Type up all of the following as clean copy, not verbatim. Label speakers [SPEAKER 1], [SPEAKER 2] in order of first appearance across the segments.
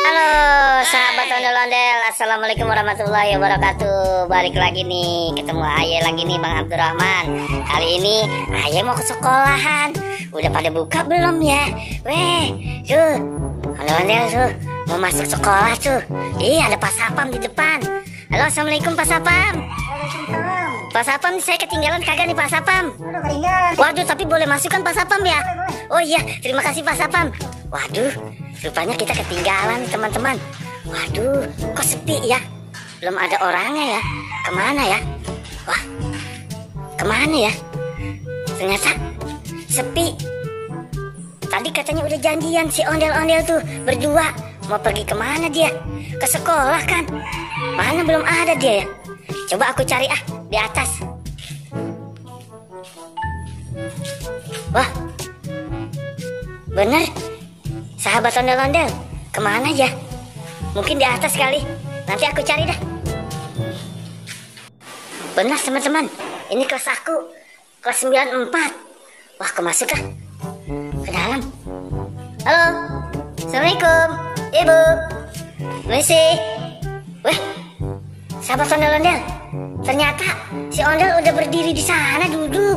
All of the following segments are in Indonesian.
[SPEAKER 1] Halo sahabat ondel-ondel, assalamualaikum warahmatullahi wabarakatuh. Balik lagi nih, ketemu Aye lagi nih Bang Abdurrahman. Kali ini Aye mau ke sekolahan. Udah pada buka belum ya? Weh, tuh ondel-ondel tuh mau masuk sekolah tuh. Iya, ada Pak Sapam di depan. Halo, assalamualaikum Pak Sapam. Pak Sapam, saya ketinggalan kagak nih Pak Sapam? Waduh, tapi boleh masuk kan Pak Sapam ya? Oh iya, terima kasih Pak Sapam. Waduh, rupanya kita ketinggalan nih teman-teman. Waduh, kok sepi ya? Belum ada orangnya ya? Kemana ya? Wah, kemana ya? Ternyata sepi. Tadi katanya udah janjian si ondel-ondel tuh berdua. Mau pergi kemana dia? Ke sekolah kan? Mana belum ada dia ya? Coba aku cari di atas. Wah, bener. Sahabat ondel-ondel, kemana ya? Mungkin di atas kali. Nanti aku cari dah. Benar teman-teman, ini kelas aku, kelas 94. Wah, aku masuk kah? Ke dalam. Halo, assalamualaikum, ibu. Misi. Weh, sahabat ondel-ondel, ternyata si ondel udah berdiri di sana duduk.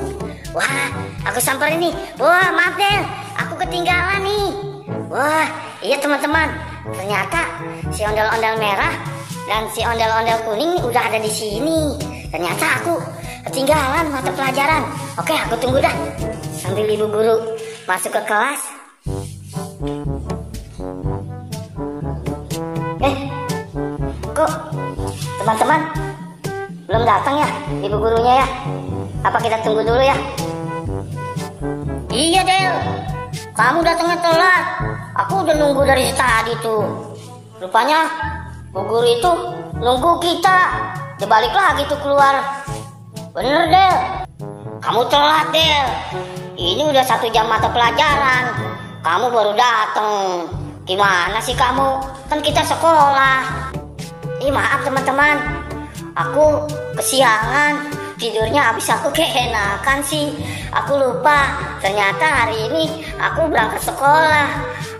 [SPEAKER 1] Wah, aku samperin nih. Wah, maaf Del, aku ketinggalan nih. Wah, iya teman-teman, ternyata si ondel-ondel merah dan si ondel-ondel kuning udah ada di sini. Ternyata aku ketinggalan mata pelajaran. Oke, aku tunggu dah sambil ibu guru masuk ke kelas. Kok teman-teman belum datang ya ibu gurunya ya? Apa kita tunggu dulu ya? Iya Del, kamu datangnya telat. Aku udah nunggu dari tadi tuh. Rupanya bu guru itu nunggu kita. Dia balik lagi tuh keluar. Bener Del, kamu telat Del. Ini udah 1 jam mata pelajaran, kamu baru datang. Gimana sih kamu? Kan kita sekolah. Maaf teman-teman, aku kesiangan. Tidurnya habis aku keenakan sih. Aku lupa, ternyata hari ini aku berangkat sekolah.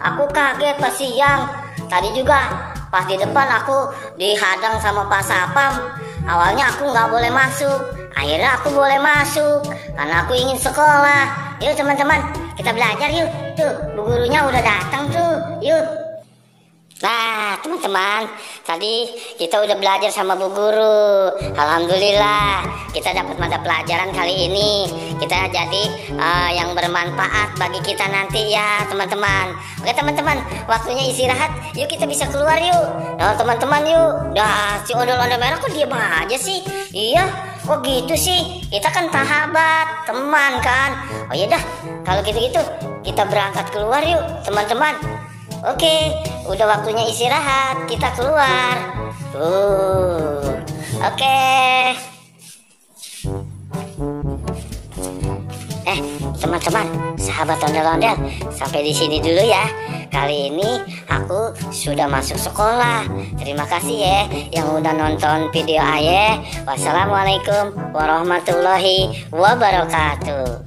[SPEAKER 1] Aku kaget pas siang. Tadi juga pas di depan aku dihadang sama Pak Sapam. Awalnya aku nggak boleh masuk, akhirnya aku boleh masuk karena aku ingin sekolah. Yuk teman-teman, kita belajar yuk. Tuh, bu gurunya udah datang tuh. Yuk. Nah teman-teman, tadi kita udah belajar sama bu guru. Alhamdulillah kita dapat mata pelajaran kali ini. Kita jadi yang bermanfaat bagi kita nanti ya teman-teman. Oke teman-teman, waktunya istirahat. Yuk kita bisa keluar yuk. Nah teman-teman yuk. Dah, si ondel-ondel merah kok diam aja sih? Iya, kok gitu sih? Kita kan sahabat, teman kan. Oh iya dah, kalau gitu-gitu kita berangkat keluar yuk teman-teman. Oke, udah waktunya istirahat, kita keluar. Oke. Teman-teman, sahabat ondel-ondel, sampai di sini dulu ya. Kali ini aku sudah masuk sekolah. Terima kasih ya yang udah nonton video Aye. Wassalamualaikum warahmatullahi wabarakatuh.